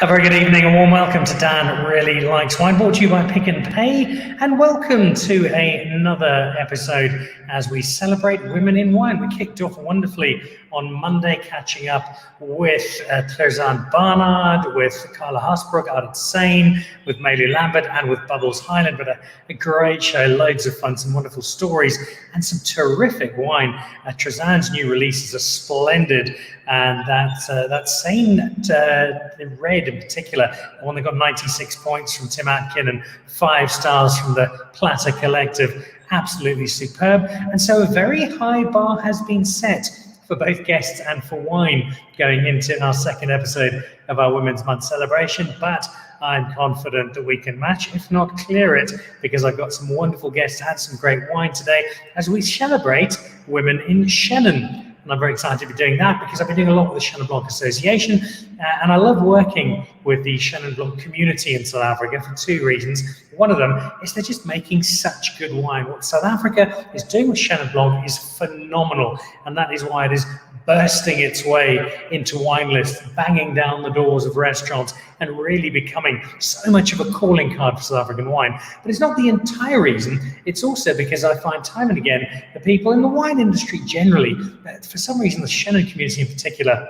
A very good evening and warm welcome to Dan Really Likes Wine, brought to you by Pick and Pay, and welcome to another episode as we celebrate women in wine. We kicked off wonderfully on Monday, catching up with Claire Barnard, with Carla Hasbrook out at Seine, with Maylie Lambert and with Bubbles Highland, but a great show, loads of fun, some wonderful stories and some terrific wine. Trezin's new releases are splendid, and that Seine red in particular, the one that got 96 points from Tim Atkin and 5 stars from the Platter Collective, absolutely superb. And so a very high bar has been set for both guests and for wine going into our second episode of our Women's Month celebration, but I'm confident that we can match, if not clear it, because I've got some wonderful guests and some great wine today as we celebrate women in Chenin. And I'm very excited to be doing that because I've been doing a lot with the Chenin Blanc Association, and I love working with the Chenin Blanc community in South Africa for 2 reasons. One of them is they're just making such good wine. What South Africa is doing with Chenin Blanc is phenomenal, and that is why it is bursting its way into wine lists, banging down the doors of restaurants, and really becoming so much of a calling card for South African wine. But it's not the entire reason. It's also because I find time and again the people in the wine industry generally, for some reason the Chenin community in particular,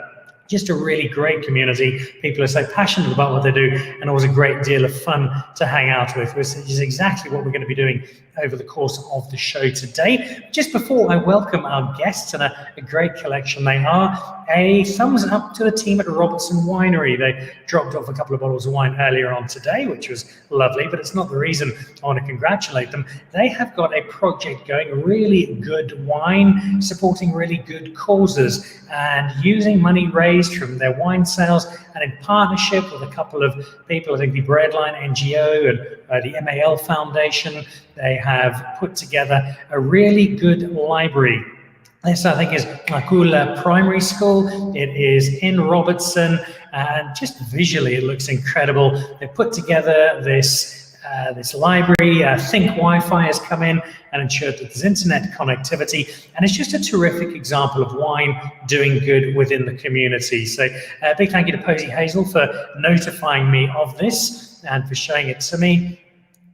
just a really great community. People are so passionate about what they do and always a great deal of fun to hang out with, which is exactly what we're going to be doing over the course of the show today. Just before I welcome our guests, and a great collection they are, a thumbs up to the team at Robertson Winery. They dropped off a couple of bottles of wine earlier on today, which was lovely, but it's not the reason I want to congratulate them. They have got a project going, really good wine, supporting really good causes, and using money raised from their wine sales and in partnership with a couple of people, I think the Breadline NGO and the MAL Foundation, they have put together a really good library. This, I think, is Makula Primary School. It is in Robertson, and just visually it looks incredible. They put together this library. Think Wi-Fi has come in and ensured that there's internet connectivity, and it's just a terrific example of wine doing good within the community. So big thank you to Posey Hazel for notifying me of this and for showing it to me.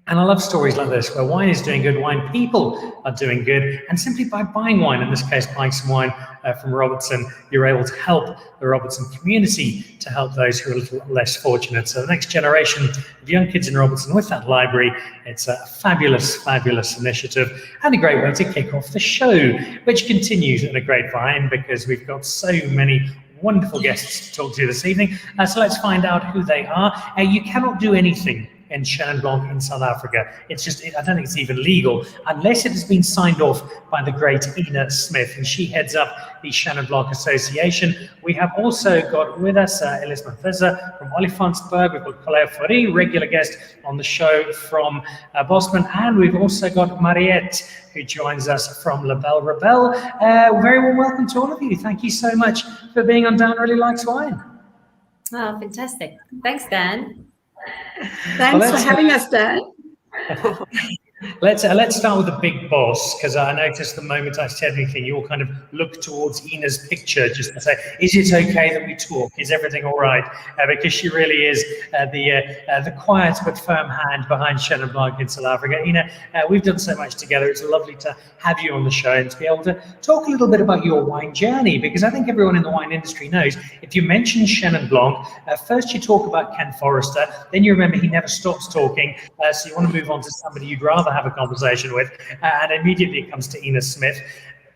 And I love stories like this, where wine is doing good, wine people are doing good, and simply by buying wine, in this case buying some wine from Robertson, you're able to help the Robertson community, to help those who are a little less fortunate. So the next generation of young kids in Robertson with that library, it's a fabulous, fabulous initiative and a great way to kick off the show, which continues in a grapevine because we've got so many wonderful guests to talk to this evening. So let's find out who they are. You cannot do anything in Chenin Blanc in South Africa. It's just, I don't think it's even legal unless it has been signed off by the great Ina Smith, and she heads up the Chenin Blanc Association. We have also got with us Elizma Visser from Olifantsberg. We've got Corlea Fourie, regular guest on the show from Bosman, and we've also got Mariette, who joins us from Rebelle. Very warm welcome to all of you. Thank you so much for being on Dan Really Likes Wine. Oh, fantastic. Thanks, Dan. Thanks for having us, Dan. Let's start with the big boss, because I noticed the moment I said anything, you all kind of look towards Ina's picture just to say, is it okay that we talk? Is everything all right? Because she really is the quiet but firm hand behind Chenin Blanc in South Africa. Ina, we've done so much together. It's lovely to have you on the show and to be able to talk a little bit about your wine journey, because I think everyone in the wine industry knows if you mention Chenin Blanc, first you talk about Ken Forrester, then you remember he never stops talking, so you want to move on to somebody you'd rather have a conversation with, and immediately it comes to Ina Smith.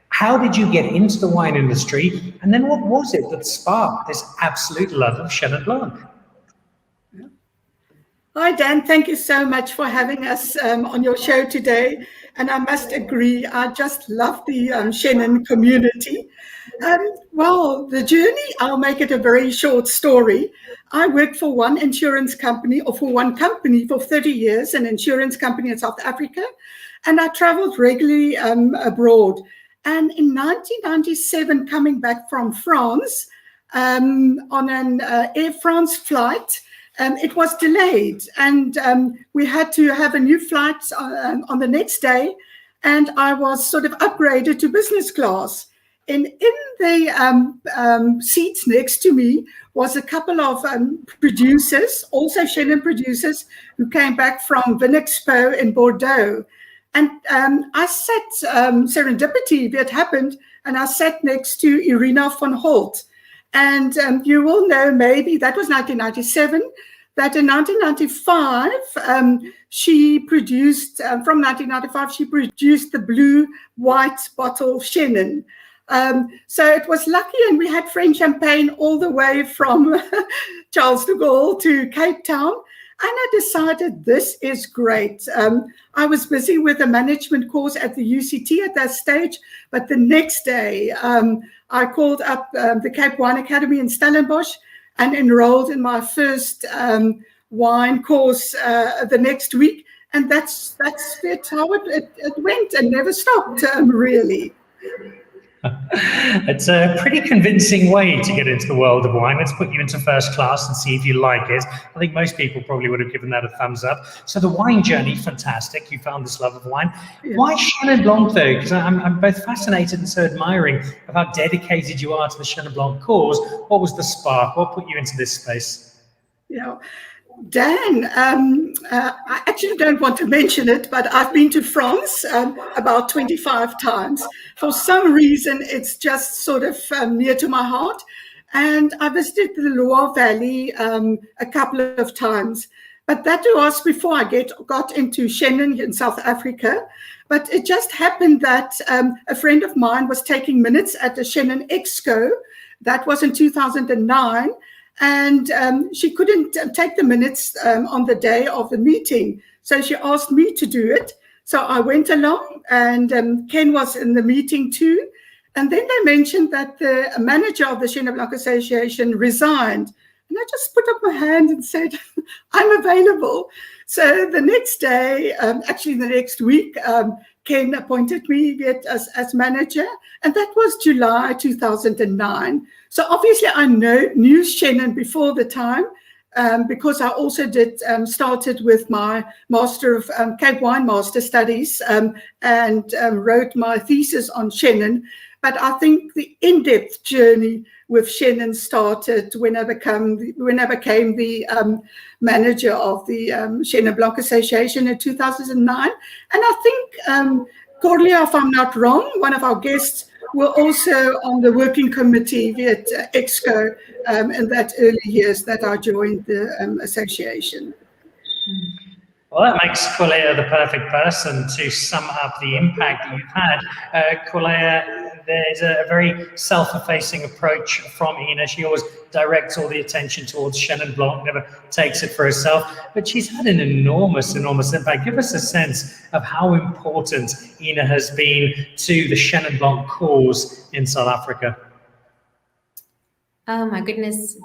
How did you get into the wine industry, and then what was it that sparked this absolute love of Chenin Blanc? Hi, Dan. Thank you so much for having us on your show today. And I must agree, I just love the Chenin community. Well, the journey, I'll make it a very short story. I worked for one insurance company, or for one company for 30 years, an insurance company in South Africa, and I traveled regularly abroad. And in 1997, coming back from France, on an Air France flight, it was delayed, and we had to have a new flight on the next day, and I was sort of upgraded to business class. in the seats next to me was a couple of producers, also Chenin producers, who came back from Vinexpo in Bordeaux. And I sat, serendipity that happened, and I sat next to Irina von Holt. And you will know, maybe that was 1997, that in 1995, she produced, from 1995, she produced the blue-white bottle Chenin. So it was lucky, and we had French champagne all the way from Charles de Gaulle to Cape Town. And I decided this is great. I was busy with a management course at the UCT at that stage, but the next day I called up the Cape Wine Academy in Stellenbosch and enrolled in my first wine course the next week. And that's how it went and never stopped, really. It's a pretty convincing way to get into the world of wine. Let's put you into first class and see if you like it. I think most people probably would have given that a thumbs up. So the wine journey, fantastic. You found this love of wine. Yeah. Why Chenin Blanc though? Because I'm both fascinated and so admiring of how dedicated you are to the Chenin Blanc cause. What was the spark? What put you into this space? Yeah. Dan, I actually don't want to mention it, but I've been to France about 25 times. For some reason, it's just sort of near to my heart. And I visited the Loire Valley a couple of times. But that was before I got into Chenin in South Africa. But it just happened that a friend of mine was taking minutes at the Chenin Exco. That was in 2009. And she couldn't take the minutes on the day of the meeting. So she asked me to do it. So I went along, and Ken was in the meeting too. And then they mentioned that the manager of the Chenin Blanc Association resigned. And I just put up my hand and said, I'm available. So the next day, actually the next week, Ken appointed me as manager. And that was July 2009. So obviously I knew Chenin before the time, because I also started with my Master of Cape Wine Master Studies and wrote my thesis on Chenin. But I think the in-depth journey with Chenin started when I became the manager of the Chenin Blanc Association in 2009. And I think Corlea, if I'm not wrong, one of our guests, were also on the working committee at Exco in that early years that I joined the association. Well, that makes Corlea the perfect person to sum up the impact that you've had. Corlea, there's a very self-effacing approach from Ina. She always directs all the attention towards Chenin Blanc, never takes it for herself, but she's had an enormous impact. Give us a sense of how important Ina has been to the Chenin Blanc cause in South Africa. Oh my goodness.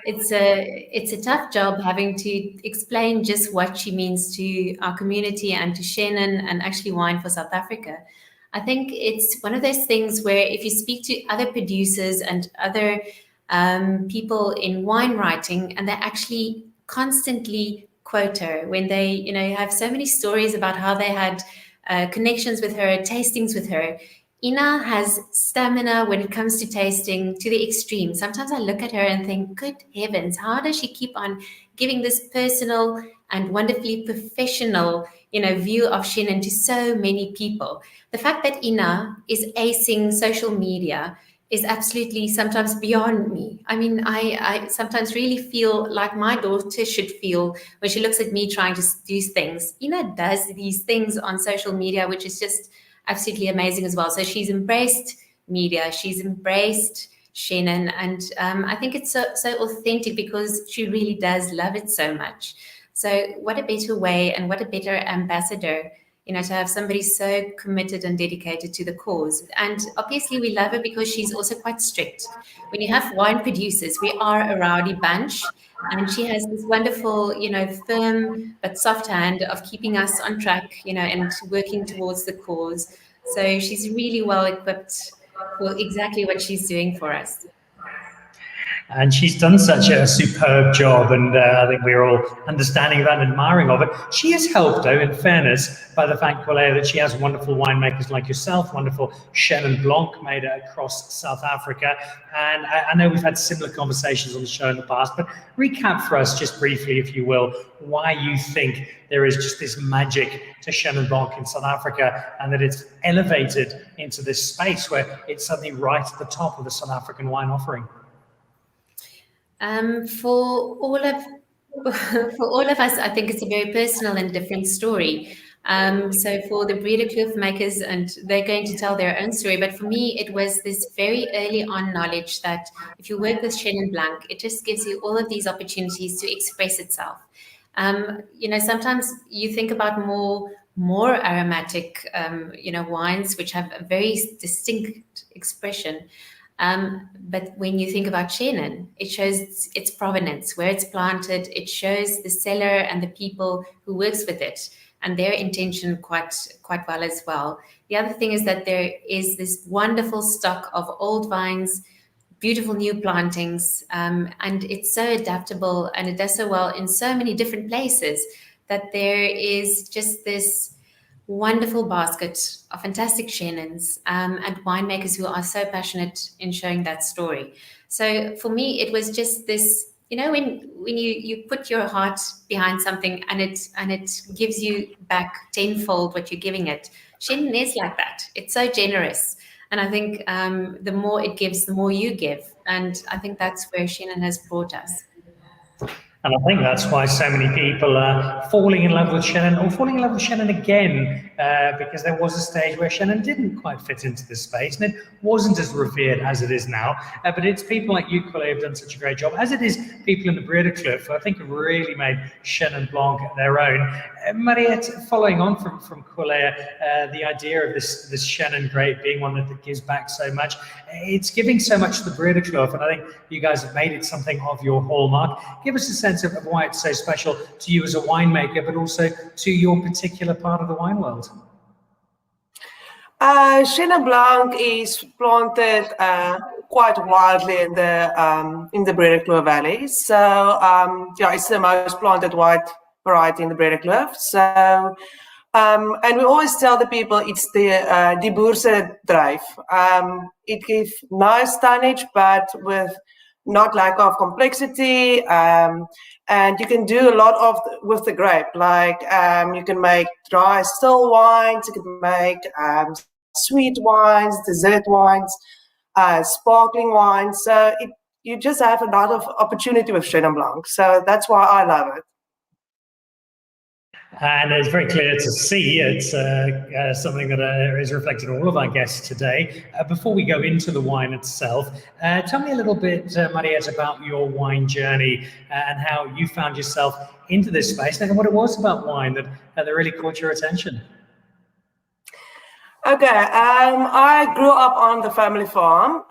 It's a tough job having to explain just what she means to our community and to Chenin and actually wine for South Africa. I think it's one of those things where if you speak to other producers and other people in wine writing, and they actually constantly quote her when they, have so many stories about how they had connections with her, tastings with her. Ina has stamina when it comes to tasting to the extreme. Sometimes I look at her and think, good heavens, how does she keep on giving this personal and wonderfully professional, view of Chenin to so many people? The fact that Ina is acing social media is absolutely sometimes beyond me. I mean, I sometimes really feel like my daughter should feel when she looks at me trying to do things. Ina does these things on social media, which is just absolutely amazing as well. So she's embraced media, she's embraced Chenin, and I think it's so authentic because she really does love it so much. So what a better way and what a better ambassador, to have somebody so committed and dedicated to the cause. And obviously we love her because she's also quite strict. When you have wine producers, we are a rowdy bunch, and she has this wonderful, firm but soft hand of keeping us on track, and working towards the cause. So she's really well equipped for exactly what she's doing for us. And she's done such a superb job, and I think we're all understanding of that and admiring of it. She is helped, though, in fairness, by the fact, Corlea, that she has wonderful winemakers like yourself, wonderful Chenin Blanc made across South Africa. And I know we've had similar conversations on the show in the past, but recap for us just briefly, if you will, why you think there is just this magic to Chenin Blanc in South Africa, and that it's elevated into this space where it's suddenly right at the top of the South African wine offering. For all of us, I think it's a very personal and different story. So for the breeder kloof makers, and they're going to tell their own story, but for me, it was this very early on knowledge that if you work with Chenin Blanc, it just gives you all of these opportunities to express itself. Sometimes you think about more aromatic, wines which have a very distinct expression. But when you think about Chenin, it shows its provenance, where it's planted. It shows the cellar and the people who works with it and their intention quite well as well. The other thing is that there is this wonderful stock of old vines, beautiful new plantings, and it's so adaptable, and it does so well in so many different places that there is just this wonderful basket of fantastic Chenins and winemakers who are so passionate in showing that story. So for me, it was just this, when you put your heart behind something and it gives you back tenfold what you're giving it. Chenin is like that. It's so generous. And I think the more it gives, the more you give. And I think that's where Chenin has brought us. And I think that's why so many people are falling in love with Chenin, or falling in love with Chenin again, because there was a stage where Chenin didn't quite fit into this space, and it wasn't as revered as it is now. But it's people like you, Corlea, have done such a great job, as it is people in the breeder kloof, who I think have really made Chenin Blanc their own. Mariette, following on from Corlea, the idea of this Chenin grape being one that gives back so much, it's giving so much to the breeder kloof, and I think you guys have made it something of your hallmark. Give us a sense of why it's so special to you as a winemaker, but also to your particular part of the wine world. Chenin Blanc is planted quite widely in the breeder kloof valley. So it's the most planted white variety in the breeder kloof. So and we always tell the people it's the die boerse druif. It gives nice tonnage, but with not lack of complexity, and you can do a lot with the grape. Like you can make dry still wines, you can make sweet wines, dessert wines, sparkling wines. So you just have a lot of opportunity with Chenin Blanc. So that's why I love it. And it's very clear to see it's something that is reflected in all of our guests today. Before we go into the wine itself, tell me a little bit, Mariette, about your wine journey and how you found yourself into this space and what it was about wine that really caught your attention. Okay, I grew up on the family farm.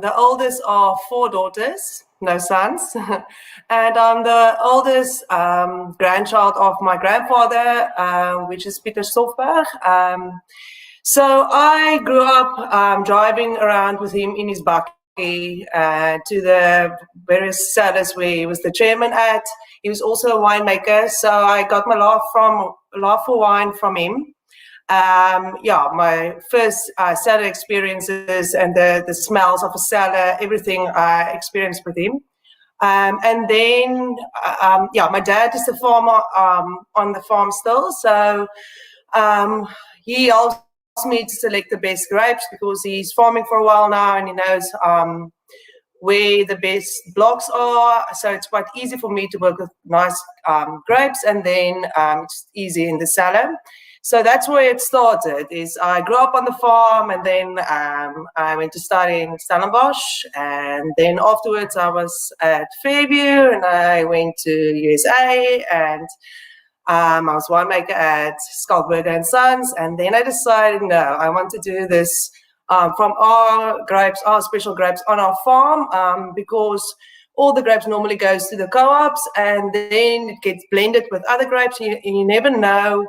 The oldest of 4 daughters, no sons, and I'm the oldest grandchild of my grandfather, which is Peter Stofberg. So I grew up driving around with him in his bakkie to the various cellars where he was the chairman at. He was also a winemaker, so I got my love for wine from him. My first cellar experiences and the smells of a cellar, everything I experienced with him. And then, my dad is the farmer on the farm still. So he asked me to select the best grapes because he's farming for a while now and he knows where the best blocks are. So it's quite easy for me to work with nice grapes, and then it's easy in the cellar. So that's where it started. Is I grew up on the farm, and then I went to study in Stellenbosch, and then afterwards I was at Fairview, and I went to USA, and I was winemaker at Stofberg and Sons, and then I decided no, I want to do this from our grapes, our special grapes on our farm, because all the grapes normally goes to the co-ops, and then it gets blended with other grapes, and you never know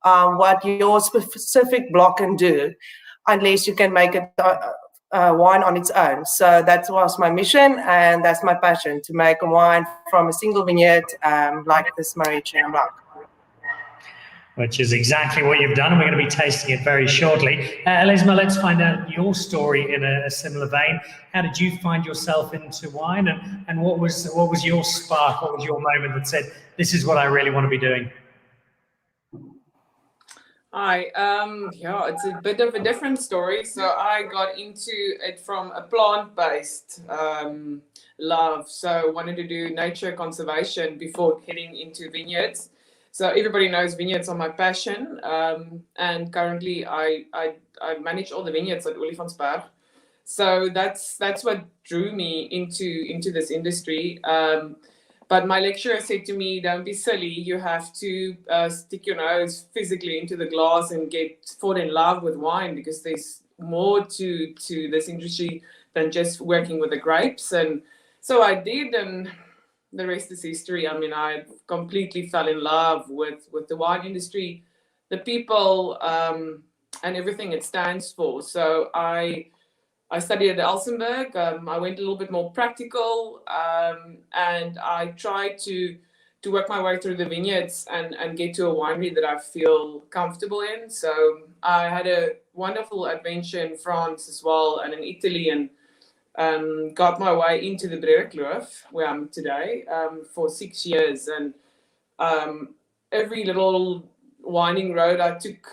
what your specific block can do, unless you can make it wine on its own. So that was my mission, and that's my passion, to make a wine from a single vineyard like this Mariette Chenin Blanc. Which is exactly what you've done, and we're going to be tasting it very shortly. Elizma, let's find out your story in a similar vein. How did you find yourself into wine, and what was your spark? What was your moment that said, "This is what I really want to be doing"? Hi, yeah, it's a bit of a different story. So I got into it from a plant-based love. So wanted to do nature conservation before getting into vineyards. So everybody knows vineyards are my passion, and currently I manage all the vineyards at Olifantsberg. So that's what drew me into this industry. But my lecturer said to me, "Don't be silly. You have to stick your nose physically into the glass and fall in love with wine, because there's more to this industry than just working with the grapes." And so I did, and the rest is history. I mean, I completely fell in love with the wine industry, the people, and everything it stands for. So I studied at Elizma. I went a little bit more practical, and I tried to work my way through the vineyards and get to a winery that I feel comfortable in. So I had a wonderful adventure in France as well, and in Italy, and got my way into the Bredekkloof, where I'm today, for 6 years. And every little winding road I took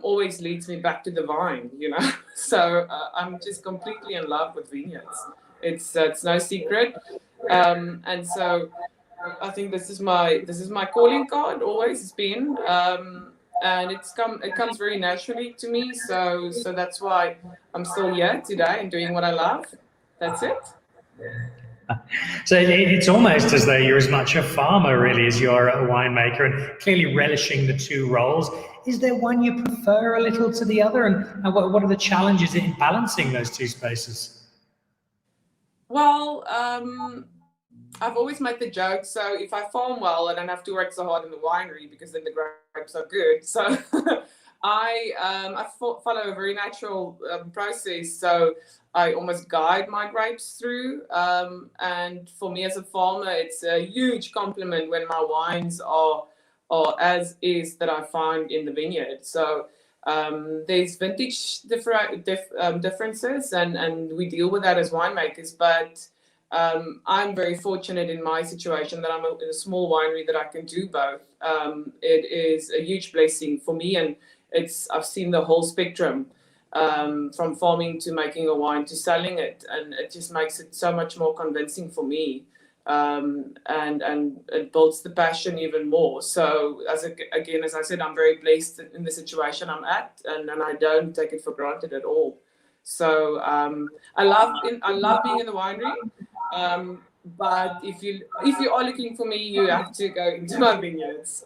always leads me back to the vine, you know. So I'm just completely in love with vineyards. It's no secret. And so I think this is my calling card, always has been. And it comes very naturally to me. So that's why I'm still here today and doing what I love. That's it. So it's almost as though you're as much a farmer, really, as you're a winemaker, and clearly relishing the two roles. Is there one you prefer a little to the other, and what are the challenges in balancing those two spaces? Well, I've always made the joke, so if I farm well, I don't have to work so hard in the winery, because then the grapes are good. So I follow a very natural process. So I almost guide my grapes through. And for me as a farmer, it's a huge compliment when my wines are as is that I find in the vineyard. So there's vintage differences, and we deal with that as winemakers. But I'm very fortunate in my situation that I'm in a small winery that I can do both. It is a huge blessing for me, and I've seen the whole spectrum, from farming to making a wine to selling it, and it just makes it so much more convincing for me, and it builds the passion even more. So as I said, I'm very blessed in the situation I'm at, and I don't take it for granted at all. So I love being in the winery. But if you are looking for me, you have to go into my vineyards.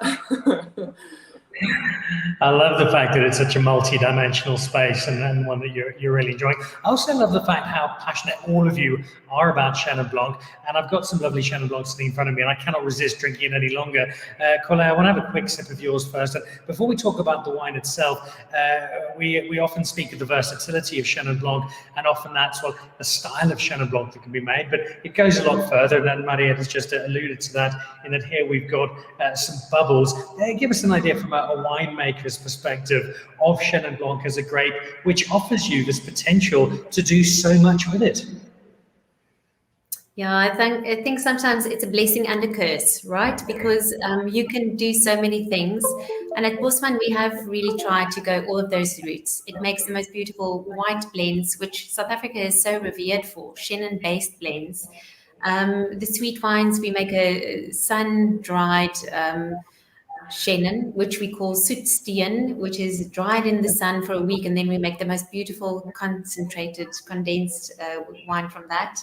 I love the fact that it's such a multi-dimensional space, and one that you're really enjoying. I also love the fact how passionate all of you are about Chenin Blanc, and I've got some lovely Chenin Blanc sitting in front of me, and I cannot resist drinking it any longer. Corlea, I want to have a quick sip of yours first. Before we talk about the wine itself, we often speak of the versatility of Chenin Blanc, and often that's the style of Chenin Blanc that can be made, but it goes a lot further, and Mariette has just alluded to that, in that here we've got some bubbles. Give us an idea from a winemaker's perspective of Chenin Blanc as a grape, which offers you this potential to do so much with it. Yeah, I think sometimes it's a blessing and a curse, right? Because you can do so many things. And at Bosman, we have really tried to go all of those routes. It makes the most beautiful white blends, which South Africa is so revered for, Chenin-based blends. The sweet wines, we make a sun-dried Chenin, which we call Soetstien, which is dried in the sun for a week, and then we make the most beautiful concentrated, condensed wine from that.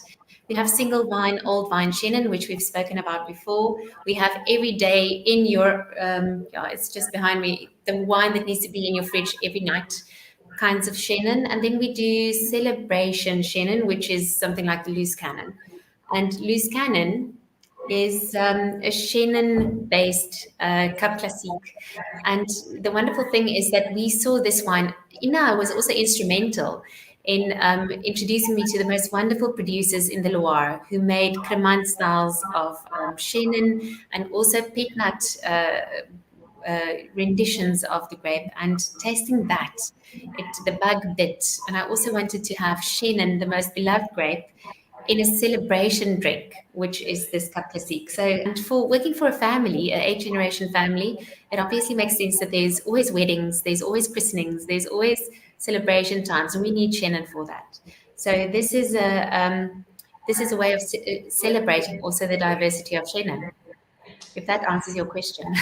We have single vine, old vine Chenin, which we've spoken about before. We have every day in your, it's just behind me, the wine that needs to be in your fridge every night kinds of Chenin. And then we do celebration Chenin, which is something like the loose cannon. And loose cannon is a Chenin-based Cup Classique. And the wonderful thing is that we saw this wine. Ina was also instrumental in introducing me to the most wonderful producers in the Loire who made cremant styles of Chenin and also peanut renditions of the grape, and tasting that, the bug bit. And I also wanted to have Chenin, the most beloved grape, in a celebration drink, which is this cup classique. So, and for working for a family, an 8-generation family, it obviously makes sense that there's always weddings, there's always christenings, there's always celebration times, and we need Chenin for that. So this is a way of celebrating also the diversity of Chenin, if that answers your question.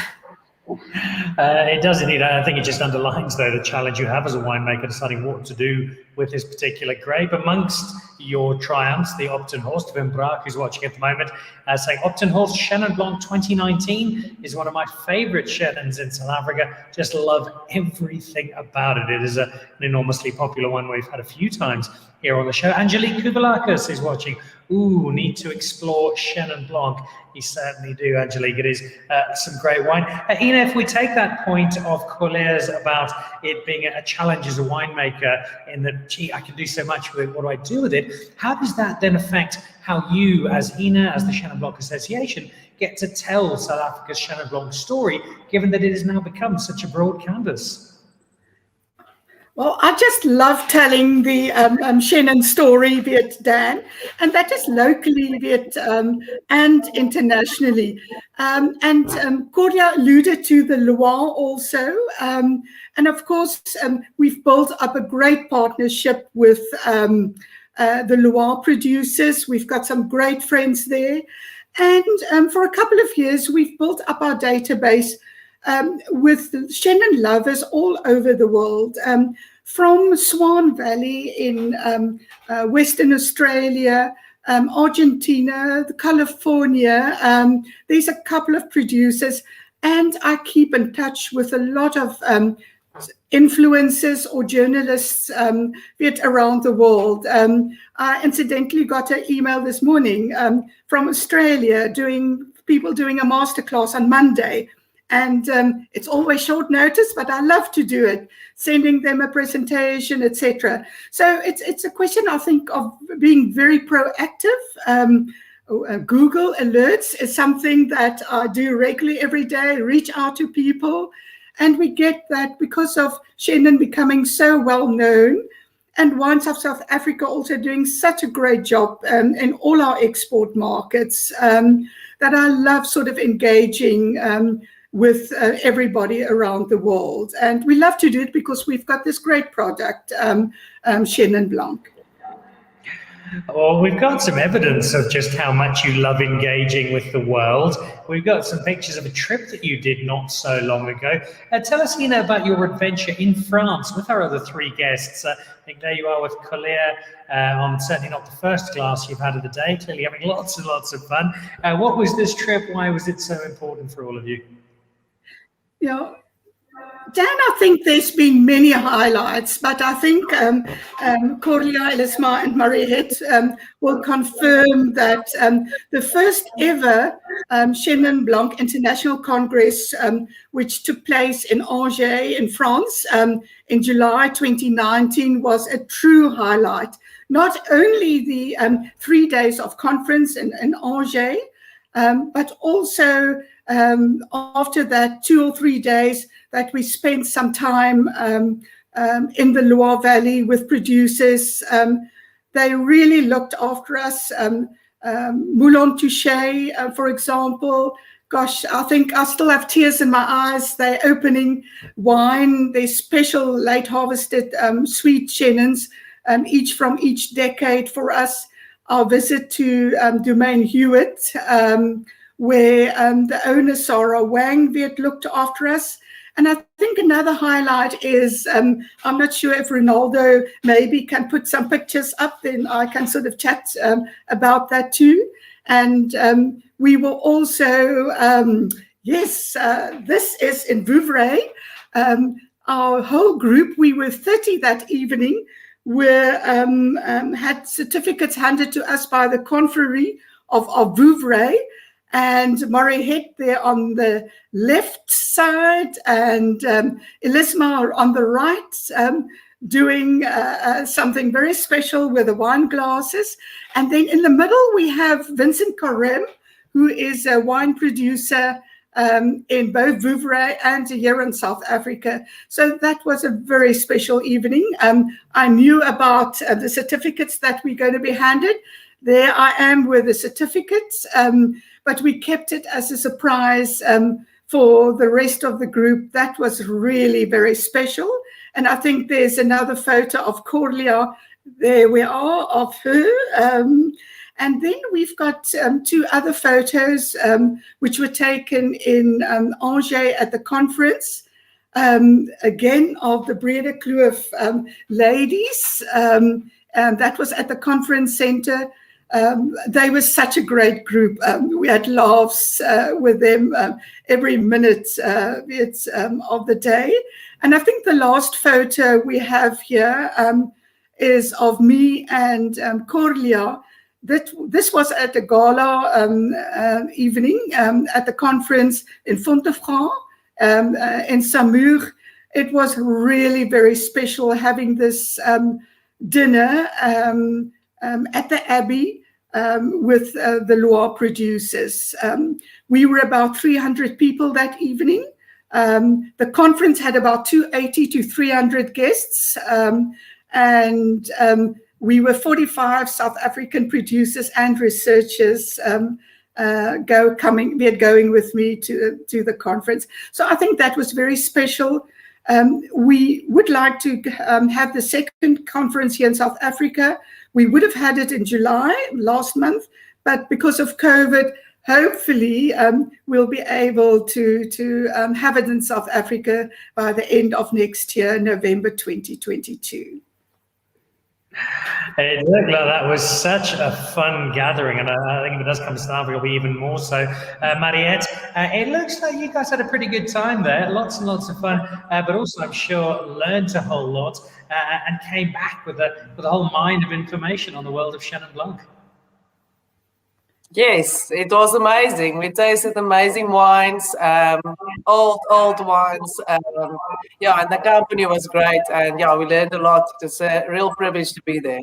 It does indeed. I think it just underlines, though, the challenge you have as a winemaker deciding what to do with this particular grape. Amongst your triumphs, the Optenhorst, Wim Braak, who's watching at the moment, saying Optenhorst Chenin Blanc 2019 is one of my favorite Chenins in South Africa. Just love everything about it. It is an enormously popular one we've had a few times here on the show. Angelique Kubalakis is watching. Ooh, need to explore Chenin Blanc. You certainly do, Angelique. It is some great wine. Ina, if we take that point of Corlea's about it being a challenge as a winemaker in that, gee, I can do so much with it, what do I do with it? How does that then affect how you, as Ina, as the Chenin Blanc Association, get to tell South Africa's Chenin Blanc story, given that it has now become such a broad canvas? Well, I just love telling the Chenin story, be it Dan, and that is locally, be it and internationally. Corlea alluded to the Loire also. And of course, we've built up a great partnership with the Loire producers. We've got some great friends there. And for a couple of years, we've built up our database with Chenin lovers all over the world, from Swan Valley in Western Australia, Argentina, California. There's a couple of producers, and I keep in touch with a lot of influencers or journalists around the world. I incidentally got an email this morning from Australia, people doing a masterclass on Monday. And it's always short notice, but I love to do it, sending them a presentation, etc. So it's a question, I think, of being very proactive. Google Alerts is something that I do regularly every day, reach out to people. And we get that because of Chenin becoming so well known, and Wines of South Africa also doing such a great job in all our export markets, that I love sort of engaging with everybody around the world. And we love to do it because we've got this great product, Chenin Blanc. Well, we've got some evidence of just how much you love engaging with the world. We've got some pictures of a trip that you did not so long ago. Tell us, Ina, about your adventure in France with our other three guests. I think there you are with Corlea on certainly not the first glass you've had of the day, clearly having lots and lots of fun. What was this trip? Why was it so important for all of you? Yeah, Dan, I think there's been many highlights, but I think Corlea, Elizma and Mariette will confirm that the first ever Chenin Blanc International Congress, which took place in Angers in France in July 2019, was a true highlight. Not only the 3 days of conference in Angers, but also after that 2 or 3 days that we spent some time in the Loire Valley with producers. They really looked after us. Moulin Touché, for example, gosh, I think I still have tears in my eyes. They're opening wine, their special late harvested sweet Chenins, each from each decade for us. Our visit to Domaine Hewitt, where the owner, Sarah Wang, looked after us. And I think another highlight is, I'm not sure if Ronaldo maybe can put some pictures up, then I can sort of chat about that too. And we were also, this is in Vouvray. Our whole group, we were 30 that evening, had certificates handed to us by the confrérie of Vouvray, and Mariette there on the left side, and Elizma on the right. doing something very special with the wine glasses. And then in the middle, we have Vincent Carême, who is a wine producer in both Vouvray and here in South Africa. So that was a very special evening. I knew about the certificates that we're going to be handed. There I am with the certificates, but we kept it as a surprise for the rest of the group. That was really very special. And I think there's another photo of Corlea. There we are, of her. And then we've got 2 other photos which were taken in Angers at the conference, again of the Brede Kloof ladies, and that was at the conference center. They were such a great group. We had laughs with them every minute of the day. And I think the last photo we have here is of me and Corlea. This was at the gala evening at the conference in Fontefrancq in Saumur. It was really very special having this dinner at the Abbey with the Loire producers. We were about 300 people that evening. The conference had about 280 to 300 guests, and we were 45 South African producers and researchers going with me to the conference. So I think that was very special. We would like to have the second conference here in South Africa. We would have had it in July last month, but because of COVID, hopefully we'll be able to have it in South Africa by the end of next year, November 2022. It looked like that was such a fun gathering, and I think if it does come to South Africa, it'll be even more so. Mariette, it looks like you guys had a pretty good time there, lots and lots of fun, but also I'm sure learned a whole lot and came back with a whole mine of information on the world of Chenin Blanc. Yes, it was amazing. We tasted amazing wines, old wines. Yeah, and the company was great. And yeah, we learned a lot. It's a real privilege to be there.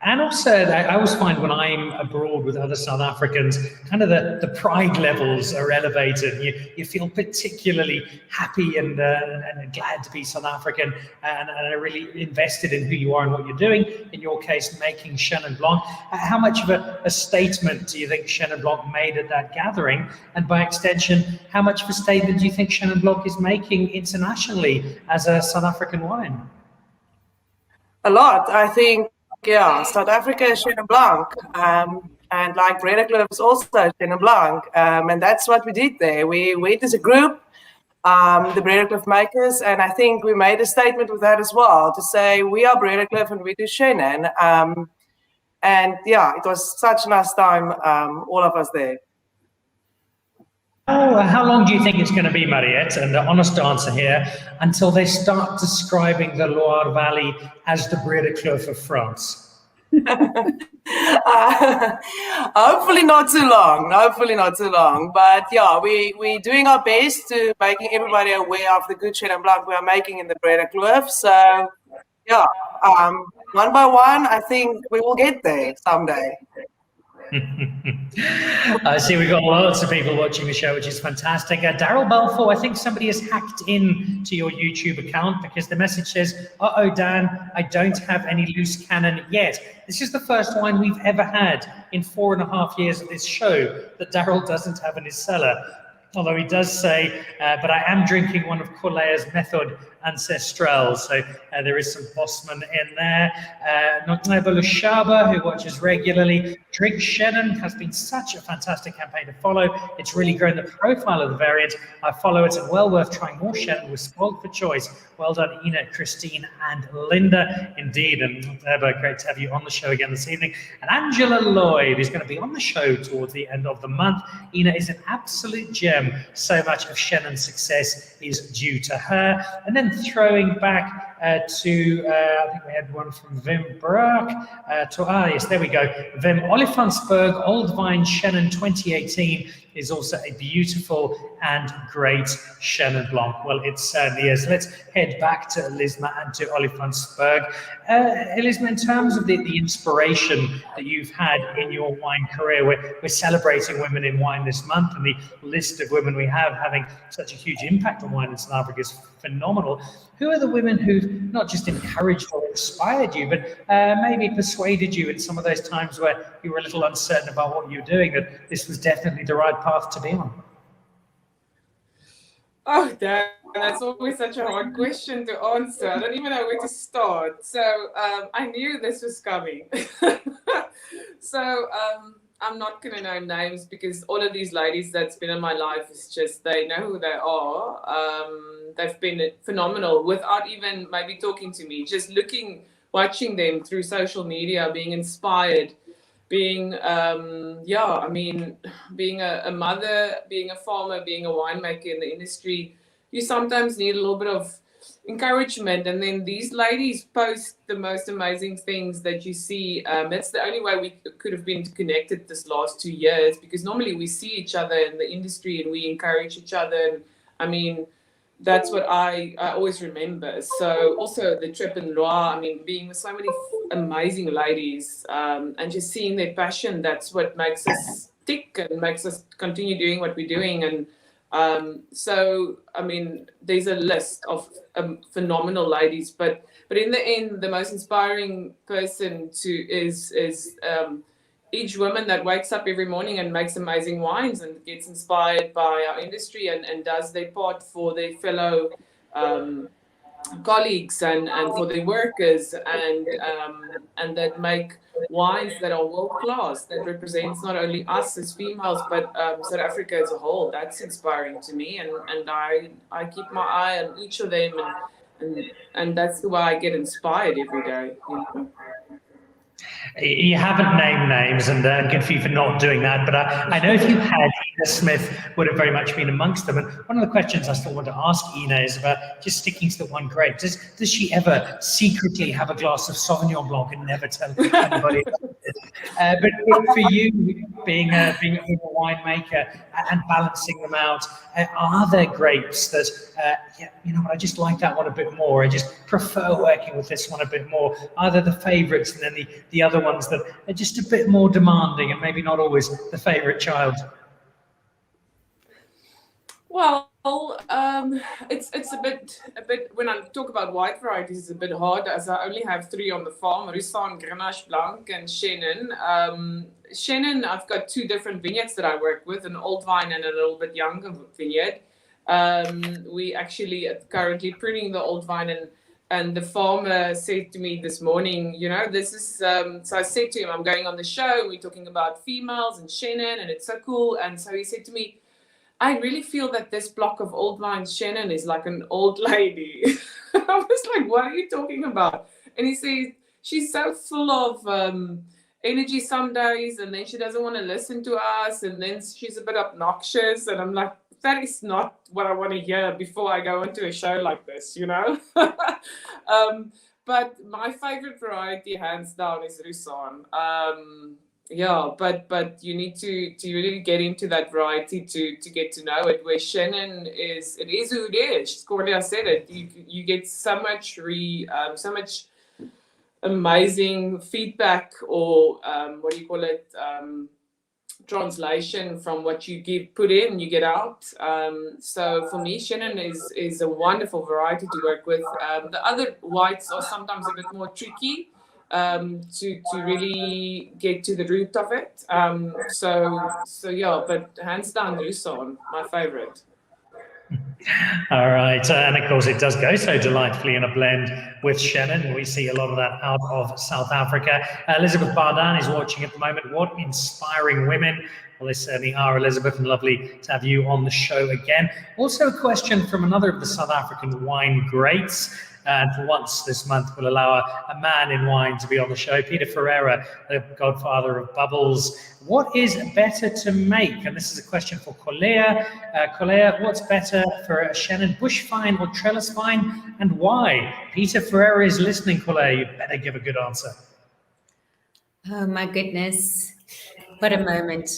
And also, I always find when I'm abroad with other South Africans, kind of the pride levels are elevated. You feel particularly happy and glad to be South African and are really invested in who you are and what you're doing. In your case, making Chenin Blanc. How much of a statement do you think Chenin Blanc made at that gathering? And by extension, how much of a statement do you think Chenin Blanc is making internationally as a South African wine? A lot, I think. Yeah, South Africa is Chenin Blanc, and like Brede Kloof is also Chenin Blanc, and that's what we did there. We went as a group, the Brede Kloof makers, and I think we made a statement with that as well to say we are Brede Kloof and we do Chenin, and yeah, it was such a nice time, all of us there. Oh, how long do you think it's going to be, Mariette, and the honest answer here, until they start describing the Loire Valley as the Brede Kloof of France? Hopefully not too long. Hopefully not too long. But yeah, we're doing our best to making everybody aware of the good Chenin Blanc we are making in the Brede Kloof. So yeah, one by one, I think we will get there someday. I see we've got lots of people watching the show, which is fantastic. Daryl Balfour, I think somebody has hacked in to your YouTube account because the message says, uh-oh, Dan, I don't have any loose cannon yet. This is the first wine we've ever had in 4.5 years of this show that Daryl doesn't have in his cellar. Although he does say, but I am drinking one of Corlea's Method Ancestral. So there is some Bosman in there. Notable Shaba, who watches regularly. Drink Chenin has been such a fantastic campaign to follow. It's really grown the profile of the variant. I follow it and well worth trying more Chenin. We're spoiled for choice. Well done, Ina, Christine, and Linda. Indeed, and great to have you on the show again this evening. And Angela Lloyd is going to be on the show towards the end of the month. Ina is an absolute gem. So much of Chenin's success is due to her. And then throwing back to, I think we had one from Wim Brock. Yes, there we go. Wim Olifantsberg, Old Vine Chenin 2018 is also a beautiful and great Chenin Blanc. Well, it certainly is. Let's head back to Elizma and to Olifantsberg. Elizma, in terms of the inspiration that you've had in your wine career, we're celebrating women in wine this month, and the list of women we have having such a huge impact on wine in South Africa is phenomenal. Who are the women who've not just encouraged or inspired you, but maybe persuaded you in some of those times where you were a little uncertain about what you were doing, that this was definitely the right path to be on? Oh, that's always such a hard question to answer. I don't even know where to start. So I knew this was coming. So I'm not going to know names, because all of these ladies that's been in my life is just, they know who they are. They've been phenomenal without even maybe talking to me, just watching them through social media, being inspired, being, being a mother, being a farmer, being a winemaker in the industry, you sometimes need a little bit of encouragement. And then these ladies post the most amazing things that you see. That's the only way we could have been connected this last 2 years, because normally we see each other in the industry and we encourage each other. And that's what I always remember. So also the trip in Loire, being with so many amazing ladies, and just seeing their passion, that's what makes us tick and makes us continue doing what we're doing. And there's a list of phenomenal ladies, but in the end, the most inspiring person is each woman that wakes up every morning and makes amazing wines and gets inspired by our industry and does their part for their fellow colleagues and for their workers, and that make wines that are world class, that represents not only us as females but South Africa as a whole. That's inspiring to me, and I keep my eye on each of them, and that's the way I get inspired every day. You haven't named names, and good for you for not doing that, but I know if you had, Ina Smith would have very much been amongst them. And one of the questions I still want to ask Ina is about just sticking to the one grape. Does she ever secretly have a glass of Sauvignon Blanc and never tell anybody about it? But for you, being a winemaker and balancing them out, are there grapes that, I just like that one a bit more, I just prefer working with this one a bit more? Are there the favourites and then the other ones that are just a bit more demanding and maybe not always the favourite child? Well, it's a bit when I talk about white varieties, it's a bit hard, as I only have 3 on the farm: Roussanne, Grenache Blanc, and Chenin. Chenin, I've got 2 different vineyards that I work with, an old vine and a little bit younger vineyard. We actually are currently pruning the old vine, and the farmer said to me this morning, this is, so I said to him, I'm going on the show, we're talking about females and Chenin, and it's so cool. And so he said to me, I really feel that this block of old vine Chenin is like an old lady. I was like, what are you talking about? And he said, she's so full of energy some days, and then she doesn't want to listen to us, and then she's a bit obnoxious. And I'm like, that is not what I want to hear before I go into a show like this, But my favorite variety, hands down, is Roussanne. But you need to really get into that variety to get to know it. Where Chenin is who it is. Corlea said it. You get so much amazing feedback, or translation from what you put in, you get out. So for me, Chenin is a wonderful variety to work with. The other whites are sometimes a bit more tricky to really get to the root of it. But hands down, Roussanne, my favorite. All right, and of course it does go so delightfully in a blend with Chenin. We see a lot of that out of South Africa. Elizabeth Bardan is watching at the moment. What inspiring women. Well, they certainly are, Elizabeth, and lovely to have you on the show again. Also a question from another of the South African wine greats. And for once this month, we'll allow a man in wine to be on the show. Peter Ferreira, the godfather of bubbles. What is better to make? And this is a question for Corlea. Corlea, what's better for a Chenin bush vine or trellis vine, and why? Peter Ferreira is listening, Corlea. You better give a good answer. Oh, my goodness. What a moment.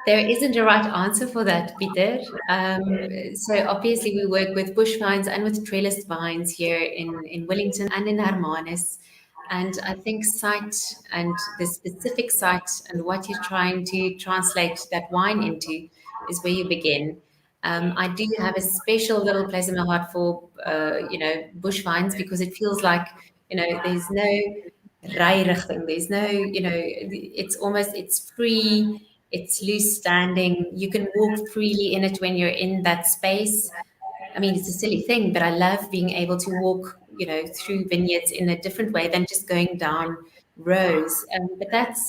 There isn't a right answer for that, Peter. So obviously we work with bush vines and with trellis vines here in Wellington and in Hermanus. And I think site and the specific site and what you're trying to translate that wine into is where you begin. I do have a special little place in my heart for, bush vines because it feels like, there's no rijrichting, there's no, it's free, it's loose standing. You can walk freely in it when you're in that space. I mean, it's a silly thing, but I love being able to walk, through vineyards in a different way than just going down rows. But that's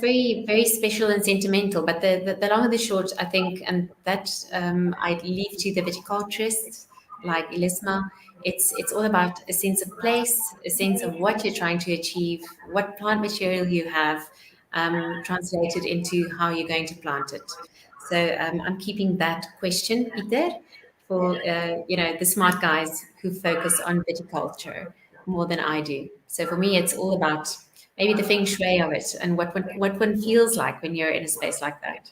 very, very special and sentimental. But the long and the short, I think, and that I leave to the viticulturists like Elizma. It's all about a sense of place, a sense of what you're trying to achieve, what plant material you have, translated into how you're going to plant it. So I'm keeping that question, Peter, for the smart guys who focus on viticulture more than I do. So for me, it's all about maybe the feng shui of it and what one feels like when you're in a space like that.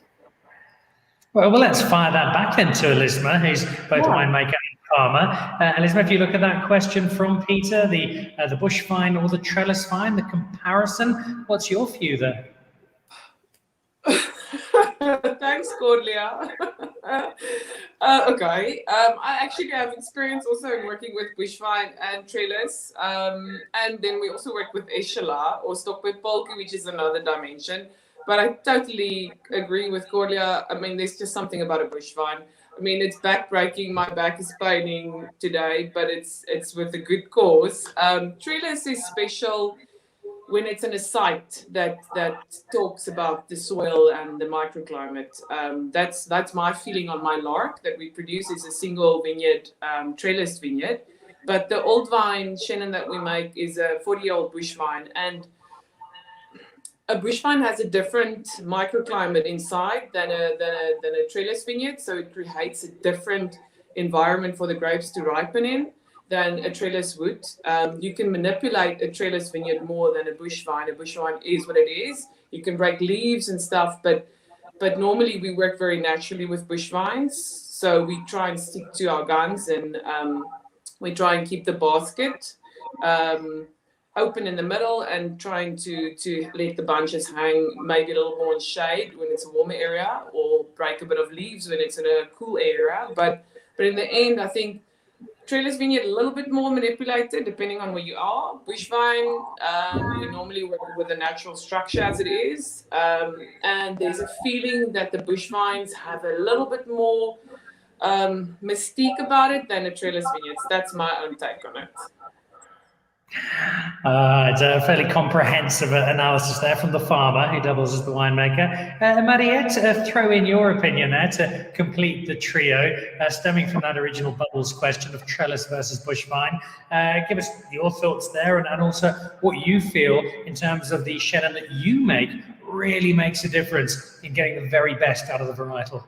Well, let's fire that back into Elizma, who's both a winemaker and farmer. Elizma, if you look at that question from Peter, the bush vine or the trellis vine, the comparison, what's your view there? Thanks, Corlea. Okay. I actually have experience also in working with bush vine and trellis. And then we also work with Eschala or Stofberg-Coetzee, which is another dimension. But I totally agree with Corlea. I mean, there's just something about a bush vine. I mean, it's back-breaking. My back is paining today, but it's with a good cause. Trellis is special when it's in a site that talks about the soil and the microclimate. That's my feeling on my lark that we produce is a single vineyard, trellis vineyard. But the old vine Chenin that we make is a 40-year-old bush vine, and a bush vine has a different microclimate inside than a trellis vineyard, so it creates a different environment for the grapes to ripen in than a trellis would. You can manipulate a trellis vineyard more than a bush vine. A bush vine is what it is. You can break leaves and stuff, but normally we work very naturally with bush vines. So we try and stick to our guns, and we try and keep the basket open in the middle and trying to let the bunches hang maybe a little more in shade when it's a warmer area, or break a bit of leaves when it's in a cool area. But in the end, I think trellis vineyard a little bit more manipulated depending on where you are. Bush vine, we normally work with a natural structure as it is, and there's a feeling that the bush vines have a little bit more mystique about it than a trellis vineyard. That's my own take on it. It's a fairly comprehensive analysis there from the farmer who doubles as the winemaker. Mariette, throw in your opinion there to complete the trio, stemming from that original Bubbles question of trellis versus bush vine. Give us your thoughts there, and also what you feel in terms of the Chenin that you make really makes a difference in getting the very best out of the varietal.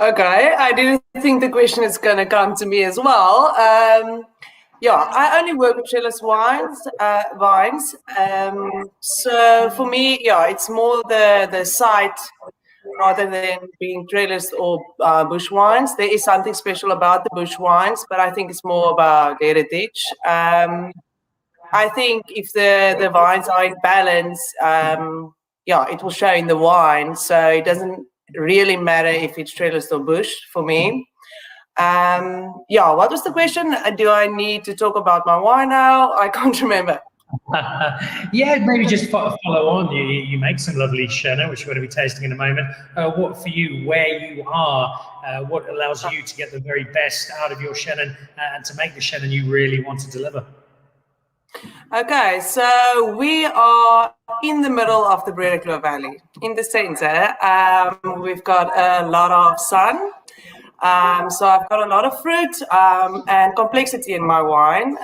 Okay, I do think the question is going to come to me as well. Yeah, I only work with trellis vines. So for me, yeah, it's more the site rather than being trellis or bush wines. There is something special about the bush wines, but I think it's more about heritage. I think if the vines are in balance, yeah, it will show in the wine. So it doesn't really matter if it's trellis or bush for me. Yeah, what was the question? Do I need to talk about my wine now? I can't remember. Yeah, maybe just follow on. You make some lovely Chenin, which we're going to be tasting in a moment. What for you, where you are, what allows you to get the very best out of your Chenin and to make the Chenin you really want to deliver? Okay, so we are in the middle of the Bredeklo Valley. In the center, we've got a lot of sun. So I've got a lot of fruit and complexity in my wine.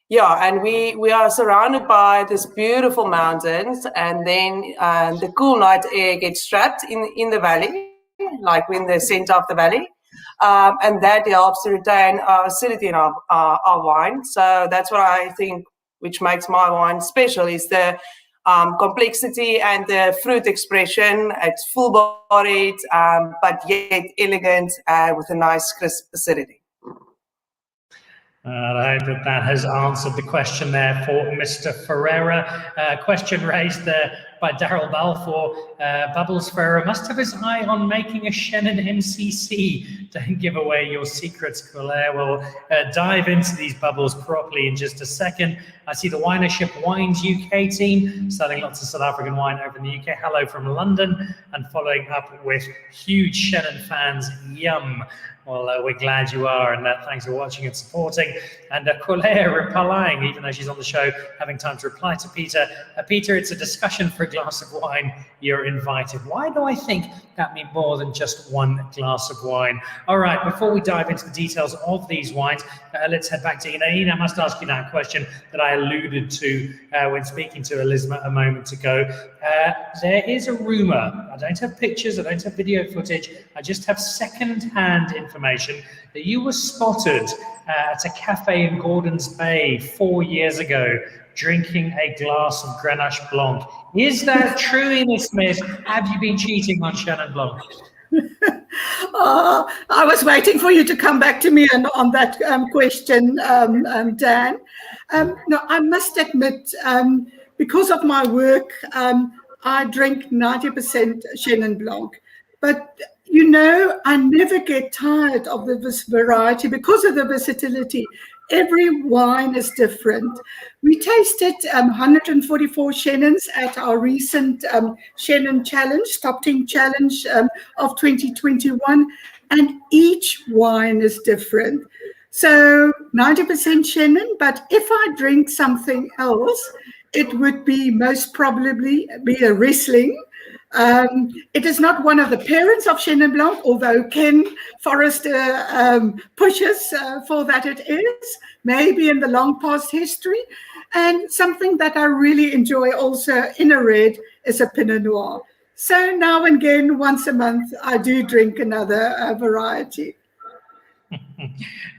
Yeah, and we are surrounded by these beautiful mountains, and then the cool night air gets trapped in the valley, like in the center of the valley. And that helps to retain our acidity in our wine. So that's what I think which makes my wine special, is the complexity and the fruit expression. It's full-bodied, but yet elegant with a nice crisp acidity. I hope that has answered the question there for Mr. Ferreira. Question raised there by Daryl Balfour. Bubbles Ferreira must have his eye on making a Chenin MCC. Don't give away your secrets, Corlea. We'll dive into these bubbles properly in just a second. I see the Winership Wines UK team selling lots of South African wine over in the UK. Hello from London, and following up with huge Chenin fans. Yum. Well, we're glad you are, and thanks for watching and supporting. And Corlea replying, even though she's on the show, having time to reply to Peter. Peter, it's a discussion for a glass of wine. You're invited. Why do I think that means more than just one glass of wine? All right, before we dive into the details of these wines, let's head back to Ina. Ina, I must ask you that question that I alluded to when speaking to Elizma a moment ago. There is a rumor. I don't have pictures, I don't have video footage, I just have second-hand information that you were spotted at a cafe in Gordons Bay 4 years ago drinking a glass of Grenache Blanc. Is that true, Ina Smith? Have you been cheating on Chenin Blanc? I was waiting for you to come back to me on that question, Dan. No, I must admit, because of my work, I drink 90% Chenin Blanc. But, you know, I never get tired of this variety because of the versatility. Every wine is different. We tasted 144 Chenins at our recent Chenin Challenge, Top 10 Challenge of 2021, and each wine is different. So 90% Chenin, but if I drink something else, it would be most probably be a Riesling. It is not one of the parents of Chenin Blanc, although Ken Forrester pushes for that it is, maybe in the long past history. And something that I really enjoy also in a red is a Pinot Noir. So now and again, once a month, I do drink another variety.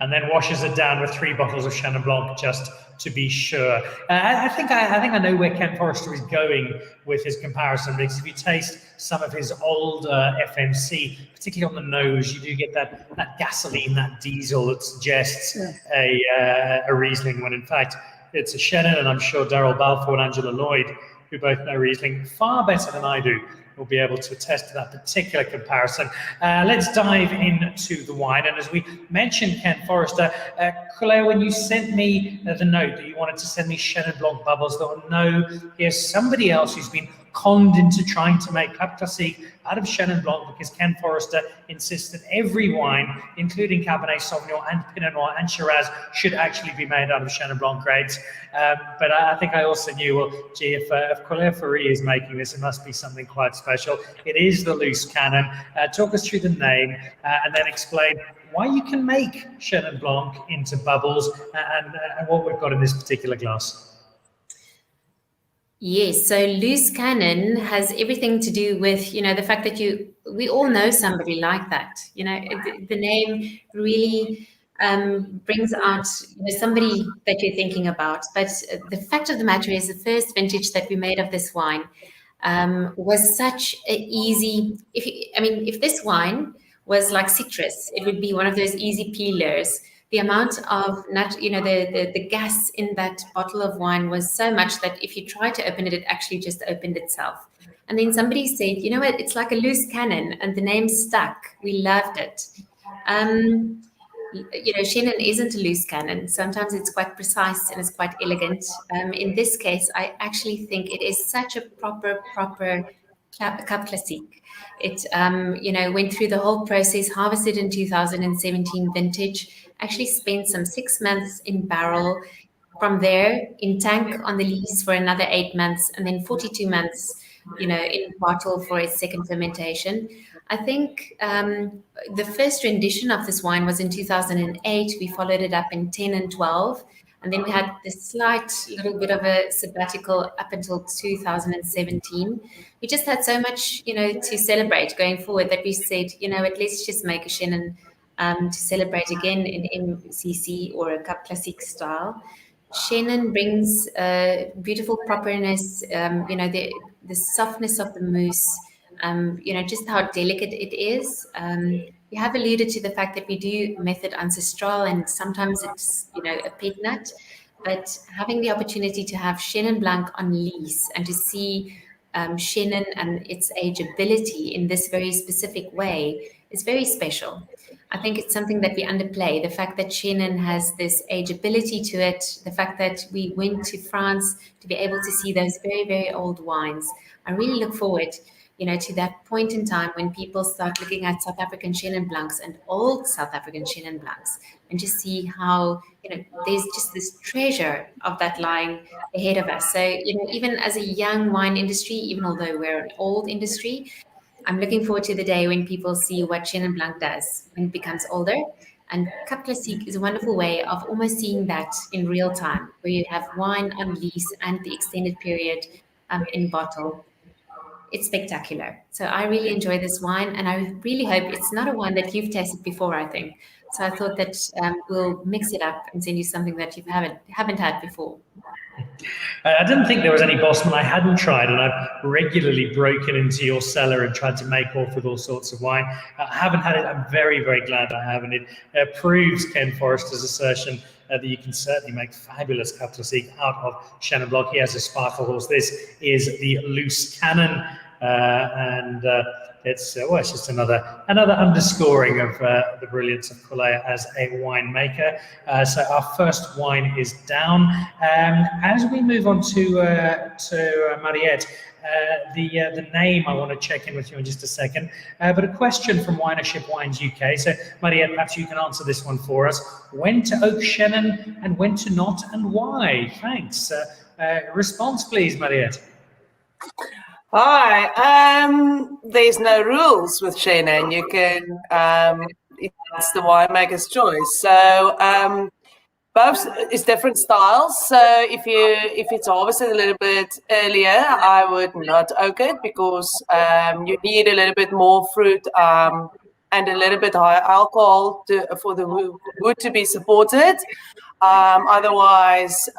And then washes it down with 3 bottles of Chenin Blanc just to be sure. I think I know where Ken Forrester is going with his comparison, because if you taste some of his old FMC, particularly on the nose, you do get that gasoline, that diesel that suggests a Riesling, when in fact it's a Chenin. And I'm sure Daryl Balfour and Angela Lloyd, who both know Riesling far better than I do, will be able to attest to that particular comparison. Let's dive into the wine. And as we mentioned, Ken Forrester, Corlea, when you sent me the note that you wanted to send me Chenin Blanc bubbles, thought, no, here's somebody else who's been conned into trying to make Cap Classique out of Chenin Blanc, because Ken Forrester insists that every wine, including Cabernet Sauvignon and Pinot Noir and Shiraz, should actually be made out of Chenin Blanc grapes. But I think I also knew, well, gee, if Corlea Fourie is making this, it must be something quite special. It is the loose cannon. Talk us through the name and then explain why you can make Chenin Blanc into bubbles and what we've got in this particular glass. Yes, so loose cannon has everything to do with, you know, the fact that we all know somebody like that. You know, the name really brings out, you know, somebody that you're thinking about. But the fact of the matter is, the first vintage that we made of this wine was such an easy. If this wine was like citrus, it would be one of those easy peelers. The amount of the gas in that bottle of wine was so much that if you try to open it, it actually just opened itself. And then somebody said, you know what, it's like a loose cannon, and the name stuck. We loved it. Chenin isn't a loose cannon. Sometimes it's quite precise and it's quite elegant. In this case, I actually think it is such a proper Cap Classique. It went through the whole process, harvested in 2017 vintage. Actually spent some 6 months in barrel, from there in tank on the lees for another 8 months, and then 42 months, in bottle for its second fermentation. I think the first rendition of this wine was in 2008. We followed it up in 10 and 12, and then we had this slight little bit of a sabbatical up until 2017. We just had so much, to celebrate going forward that we said, let's just make a Chenin to celebrate again in MCC or a Cap Classique style. Chenin brings beautiful properness, the softness of the mousse, just how delicate it is. You have alluded to the fact that we do method ancestral, and sometimes it's, a pet nut, but having the opportunity to have Chenin Blanc on lease and to see Chenin and its ageability in this very specific way is very special. I think it's something that we underplay. The fact that Chenin has this ageability to it, the fact that we went to France to be able to see those very, very old wines. I really look forward, to that point in time when people start looking at South African Chenin Blancs and old South African Chenin Blancs and just see how, there's just this treasure of that lying ahead of us. So, even as a young wine industry, even although we're an old industry, I'm looking forward to the day when people see what Chenin Blanc does when it becomes older. And Cup Classique is a wonderful way of almost seeing that in real time, where you have wine on lease and the extended period in bottle. It's spectacular. So I really enjoy this wine, and I really hope it's not a wine that you've tasted before, I think. So I thought that we'll mix it up and send you something that you haven't had before. I didn't think there was any Bosman I hadn't tried, and I've regularly broken into your cellar and tried to make off with all sorts of wine. I haven't had it. I'm very, very glad I haven't. It proves Ken Forrester's assertion that you can certainly make fabulous Cup Classique out of Chenin Blanc. He has a sparkle horse. This is the loose cannon, and it's just another underscoring of the brilliance of Corlea as a winemaker. So our first wine is down. As we move on to Mariette, the name I want to check in with you in just a second, but a question from Winership Wines UK. So Mariette, perhaps you can answer this one for us. When to oak Chenin and when to not, and why? Thanks. Response, please, Mariette. Hi. There's no rules with Chenin. You can. It's the winemaker's choice. So both is different styles. So if it's harvested a little bit earlier, I would not oak it because you need a little bit more fruit and a little bit higher alcohol for the wood to be supported. Otherwise,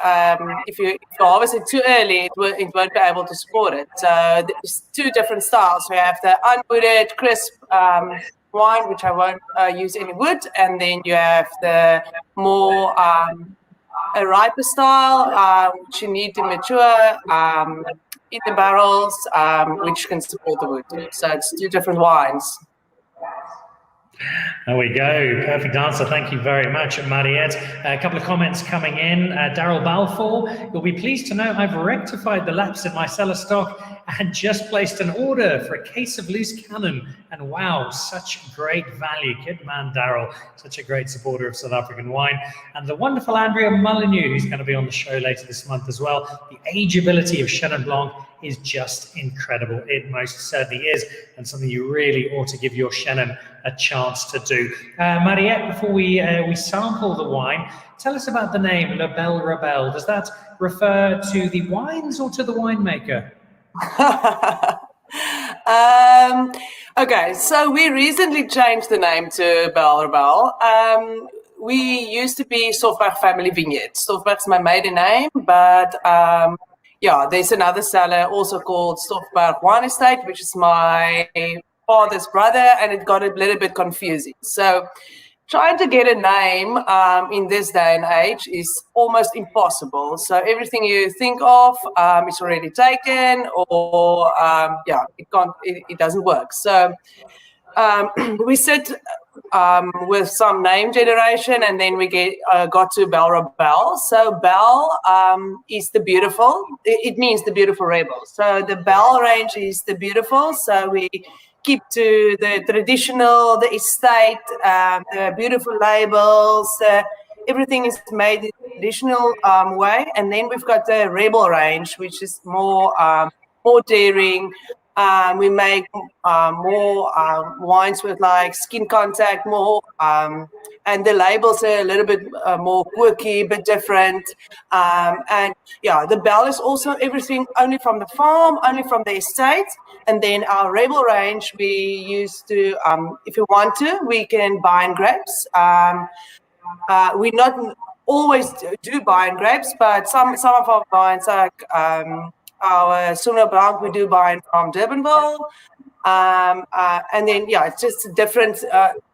if you harvest it too early, it won't be able to support it. So there's two different styles. We have the unwooded, crisp wine, which I won't use any wood, and then you have the more a riper style, which you need to mature in the barrels, which can support the wood. So it's two different wines. There we go. Perfect answer. Thank you very much, Mariette. A couple of comments coming in. Daryl Balfour, you'll be pleased to know I've rectified the lapse in my cellar stock and just placed an order for a case of loose cannon. And wow, such great value. Good man, Daryl. Such a great supporter of South African wine. And the wonderful Andrea Molyneux, who's going to be on the show later this month as well. The ageability of Chenin Blanc is just incredible. It most certainly is, and something you really ought to give your Chenin a chance to do. Mariette, before we sample the wine, tell us about the name Rebelle. Does that refer to the wines or to the winemaker? Okay, so we recently changed the name to Rebelle. We used to be Stofberg Family Vineyard. Stofberg's my maiden name, but there's another cellar also called Stofberg Wine Estate, which is my father's brother, and it got a little bit confusing. So trying to get a name in this day and age is almost impossible. So everything you think of is already taken, or it doesn't work. So we sit with some name generation, and then we got to Rebelle. So Belle is the beautiful. It means the beautiful rebel. So the Belle range is the beautiful. So we keep to the traditional, the estate, the beautiful labels. Everything is made in a traditional way. And then we've got the Rebelle range, which is more daring. We make more wines with like skin contact, more, and the labels are a little bit more quirky, but different. The Belle is also everything only from the farm, only from the estate. And then our Rebelle range, we used to, if you want to, we can bind grapes. We're not always do vine grapes, but some of our vines, like our Chenin Blanc, we do vine from Durbanville. And then, yeah, it's just a different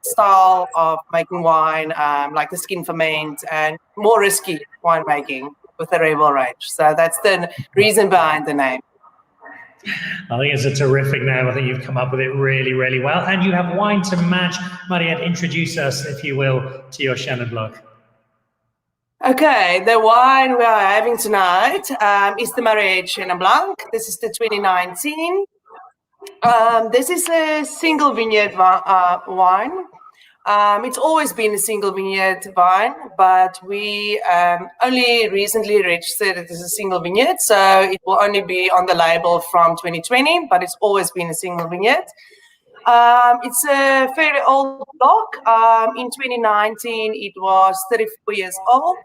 style of making wine, like the skin ferment and more risky winemaking with the Rebelle range. So that's the reason behind the name. I think it's a terrific name. I think you've come up with it really, really well. And you have wine to match. Mariette, introduce us, if you will, to your Chenin Blanc. Okay, the wine we are having tonight is the Mariette Chenin Blanc. This is the 2019. This is a single vineyard wine. It's always been a single vineyard vine, but we only recently registered it as a single vineyard, so it will only be on the label from 2020, but it's always been a single vineyard. It's a fairly old block. In 2019, it was 34 years old.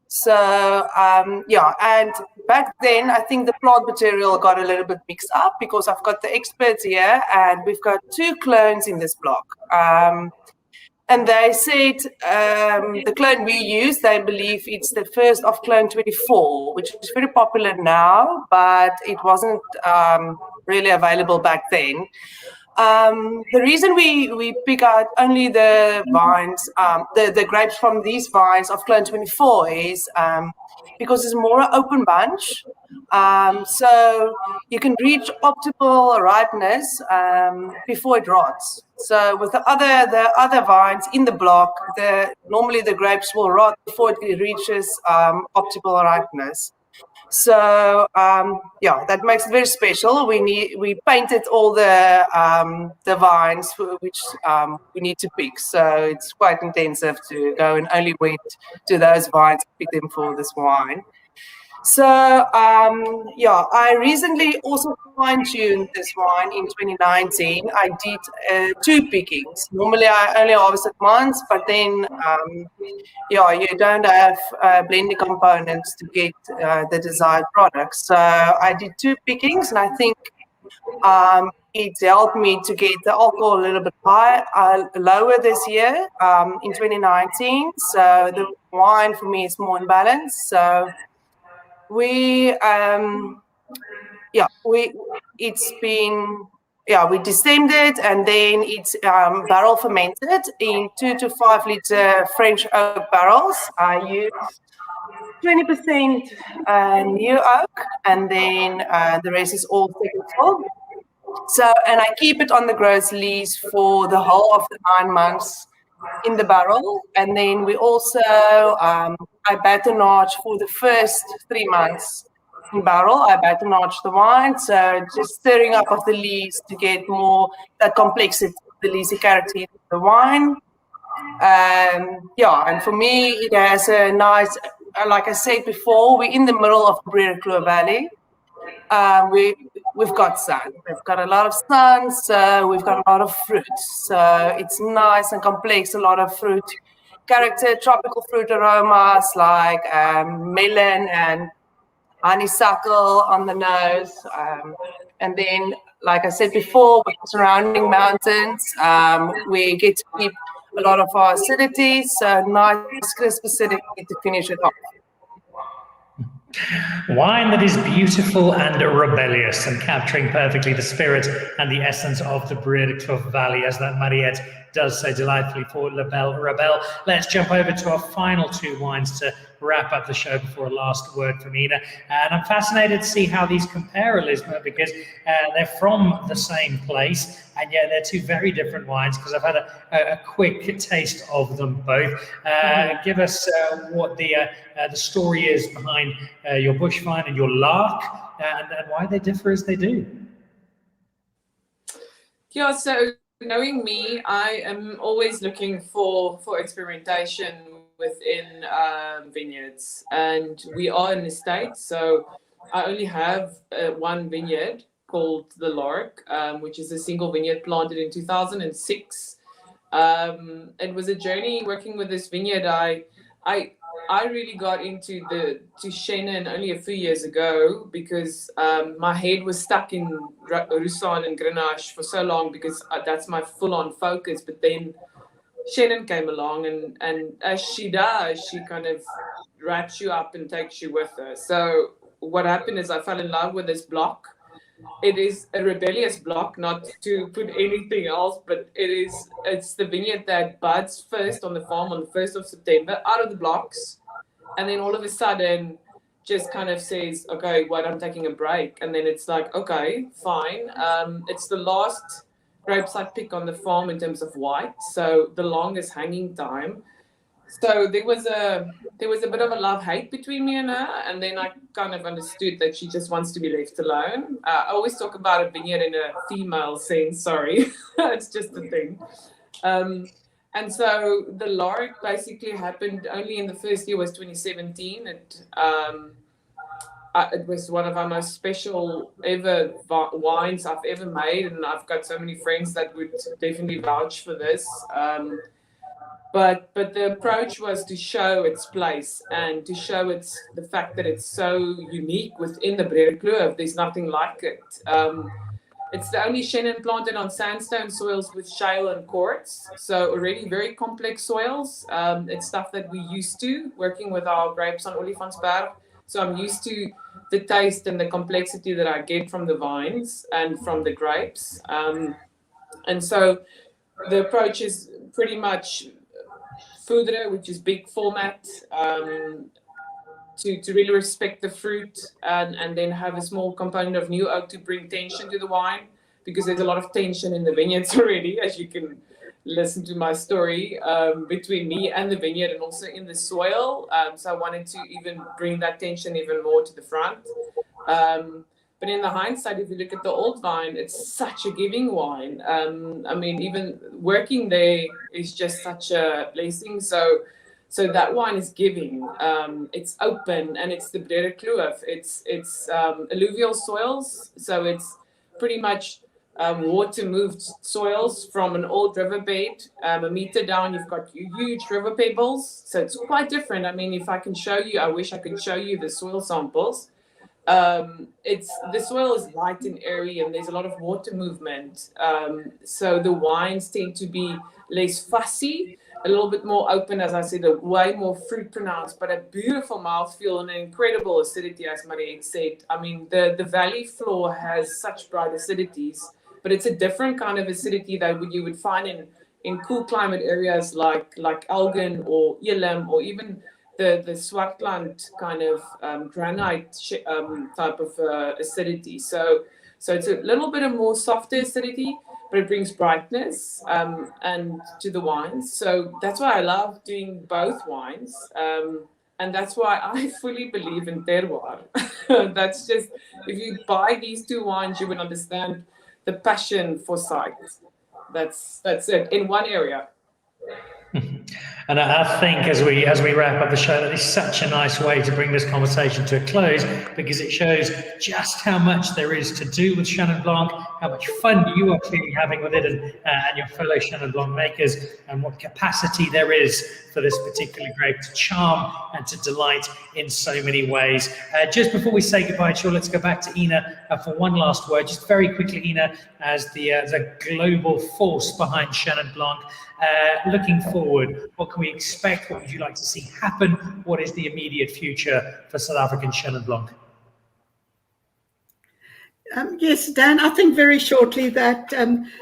So, yeah, and back then, I think the plant material got a little bit mixed up because I've got the experts here and we've got 2 clones in this block. And they said the clone we use, they believe it's the first of clone 24, which is very popular now, but it wasn't really available back then. The reason we pick out only the vines, the grapes from these vines of clone 24 is because it's more open bunch. So you can reach optimal ripeness before it rots. So with the other vines in the block, normally the grapes will rot before it reaches optimal ripeness. So yeah, that makes it very special. We painted all the vines which we need to pick. So it's quite intensive to go and only wait to those vines to pick them for this wine. So yeah, I recently also fine-tuned this wine in 2019. I did 2 pickings. Normally I only harvested once, but then yeah, you don't have blending components to get the desired product. So I did 2 pickings, and I think it helped me to get the alcohol a little bit lower this year in 2019. So the wine for me is more in balance. So we destemmed it, and then it's barrel fermented in 2 to 5 liter French oak barrels. I use 20% new oak, and then the rest is all technical. So, and I keep it on the growth lease for the whole of the 9 months in the barrel, and then we also I batonnage for the first 3 months in barrel. I batonnage the wine, so just stirring up of the lees to get more that complexity, the leesy character of the wine. Yeah, and for me, it has a nice, like I said before, we're in the middle of the Rebelle Valley. We've got sun. We've got a lot of sun, so we've got a lot of fruit. So it's nice and complex, a lot of fruit character, tropical fruit aromas like melon and honeysuckle on the nose. And then, like I said before, with the surrounding mountains, we get to keep a lot of our acidity, so nice crisp acidity to finish it off. Wine that is beautiful and rebellious and capturing perfectly the spirit and the essence of the Rebelle Valley, as that Mariette does so delightfully for Rebelle. Let's jump over to our final 2 wines to wrap up the show before a last word from Ina. And I'm fascinated to see how these compare, Elizma, because they're from the same place, and yet they're 2 very different wines, because I've had a quick taste of them both. Give us what the story is behind your bush vine and your lark, and why they differ as they do. Yeah, so knowing me, I am always looking for experimentation within vineyards, and we are in the States, so I only have 1 vineyard called the Lark, which is a single vineyard planted in 2006. It was a journey working with this vineyard. I really got into Chenin only a few years ago because my head was stuck in Roussanne and Grenache for so long, because that's my full-on focus. But then Chenin came along, and as she does, she kind of wraps you up and takes you with her. So what happened is I fell in love with this block. It is a rebellious block, not to put anything else, but it's the vineyard that buds first on the farm on the 1st of September out of the blocks, and then all of a sudden just kind of says, okay, what, I'm taking a break. And then it's like, okay, fine. It's the last grapes I pick on the farm in terms of white, so the longest hanging time. So there was a bit of a love-hate between me and her, and then I kind of understood that she just wants to be left alone. I always talk about a vineyard in a female sense, sorry. It's just a thing. And so the LARC basically happened only in the first year was 2017. It was one of our most special ever wines I've ever made, and I've got so many friends that would definitely vouch for this. But the approach was to show its place and to show the fact that it's so unique within the Brede Kloof. There's nothing like it. It's the only Chenin planted on sandstone soils with shale and quartz, so already very complex soils. It's stuff that we used to working with our grapes on Olifantsberg. So I'm used to the taste and the complexity that I get from the vines and from the grapes. And so the approach is pretty much Fourie, which is big format, to really respect the fruit and then have a small component of new oak to bring tension to the wine, because there's a lot of tension in the vineyards already, as you can listen to my story, between me and the vineyard and also in the soil. So I wanted to even bring that tension even more to the front. But in the hindsight, if you look at the old vine, it's such a giving wine. I mean, even working there is just such a blessing. So that wine is giving. It's open, and it's the Brede Kloof. It's alluvial soils, so it's pretty much water-moved soils from an old riverbed. A meter down, you've got huge river pebbles. So it's quite different. I mean, if I can show you, I wish I could show you the soil samples. The soil is light and airy, and there's a lot of water movement. So the wines tend to be less fussy, a little bit more open, as I said, way more fruit pronounced, but a beautiful mouthfeel and an incredible acidity, as Mariette said. I mean, the valley floor has such bright acidities, but it's a different kind of acidity that you would find in cool climate areas like Elgin or Elim, or even the Swartland kind of granite type of acidity. So it's a little bit of more softer acidity, but it brings brightness and to the wines. So that's why I love doing both wines. And that's why I fully believe in terroir. That's just, if you buy these two wines, you would understand the passion for site. That's it, in one area. And I think as we wrap up the show, that is such a nice way to bring this conversation to a close, because it shows just how much there is to do with Chenin Blanc, how much fun you are clearly having with it, and your fellow Chenin Blanc makers, and what capacity there is for this particular grape to charm and to delight in so many ways. Just before we say goodbye, Chor, let's go back to Ina for one last word. Just very quickly, Ina, as the global force behind Chenin Blanc, looking forward, what can we expect? What would you like to see happen? What is the immediate future for South African Chenin Blanc? Yes, Dan, I think very shortly that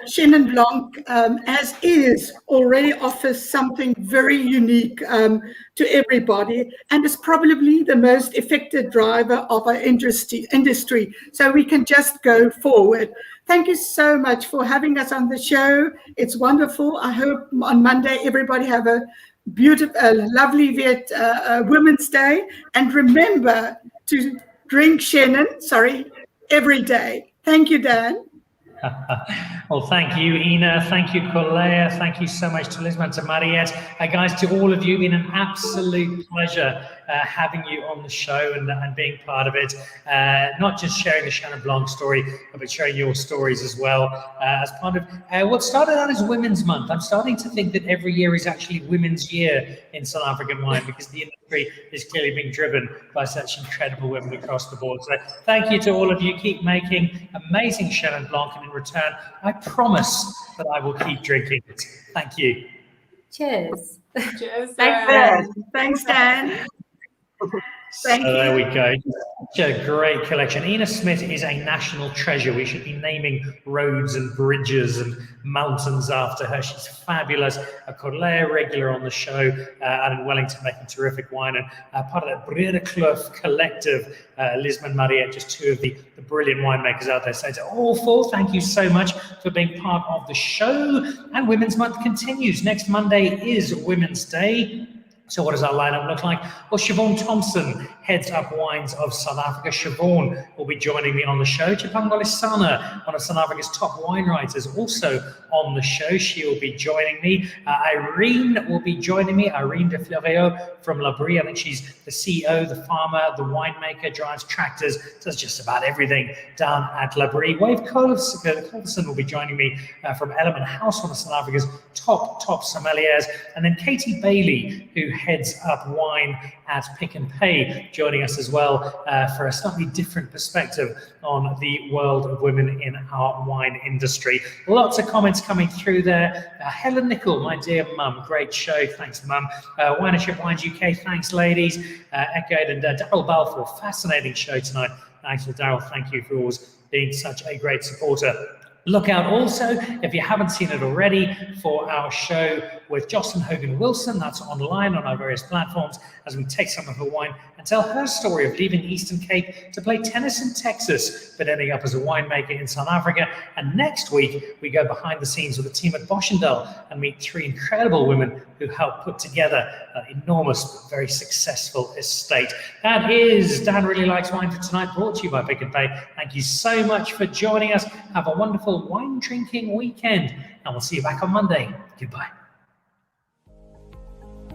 Chenin Blanc, as is, already offers something very unique to everybody, and is probably the most effective driver of our industry. So we can just go forward. Thank you so much for having us on the show. It's wonderful. I hope on Monday everybody have a beautiful, lovely Women's Day, and remember to drink Chenin, every day. Thank you, Dan. Well, thank you, Ina. Thank you, Corlea. Thank you so much to Elizma and to Mariette. Guys, to all of you, been an absolute pleasure having you on the show and being part of it. Not just sharing the Chenin Blanc story, but sharing your stories as well as part of what started out as Women's Month. I'm starting to think that every year is actually Women's Year in South African wine, because the industry is clearly being driven by such incredible women across the board. So thank you to all of you. Keep making amazing Chenin Blanc, and in return, I promise that I will keep drinking it. Thank you. Cheers. Cheers. Thanks, Dan. Thanks, Dan. Thank So there you. we go. Such a great collection. Ina Smith is a national treasure. We should be naming roads and bridges and mountains after her. She's fabulous. A Corlea regular on the show and in Wellington making terrific wine. And part of that Brede Kloof collective, Elizma and Mariette, just two of the brilliant winemakers out there. So to all four, thank you so much for being part of the show. And Women's Month continues. Next Monday is Women's Day. So what does our lineup look like? Well, Siobhan Thompson heads up Wines of South Africa. Siobhan will be joining me on the show. Chipang Golisana, one of South Africa's top wine writers, also on the show. She will be joining me. Irene will be joining me. Irene de Fleureau from La Brie. I think she's the CEO, the farmer, the winemaker, drives tractors, does just about everything down at La Brie. Wave Colson will be joining me from Element House, one of South Africa's top sommeliers. And then Katie Bailey, who heads up wine at Pick and Pay, joining us as well for a slightly different perspective on the world of women in our wine industry. Lots of comments coming through there. Helen Nichol, my dear mum, great show. Thanks, mum. Winership Wines UK, thanks, ladies. Echoed, and Daryl Balfour, fascinating show tonight. Thanks, Daryl. Thank you for always being such a great supporter. Look out also, if you haven't seen it already, for our show with Jocelyn Hogan-Wilson. That's online on our various platforms as we take some of her wine and tell her story of leaving Eastern Cape to play tennis in Texas, but ending up as a winemaker in South Africa. And next week, we go behind the scenes with the team at Boschendal and meet three incredible women who helped put together an enormous, but very successful estate. That is Dan Really Likes Wine for tonight, brought to you by Pick and Pay. Thank you so much for joining us. Have a wonderful wine drinking weekend, and we'll see you back on Monday. Goodbye.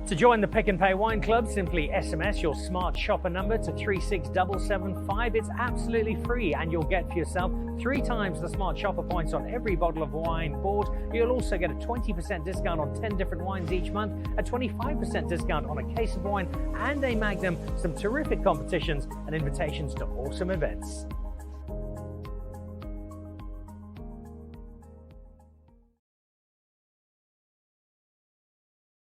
To join the Pick and Pay Wine Club, simply SMS your smart shopper number to 36775. It's absolutely free, and you'll get for yourself 3 times the smart shopper points on every bottle of wine bought. You'll also get a 20% discount on 10 different wines each month, a 25% discount on a case of wine, and a Magnum, some terrific competitions and invitations to awesome events.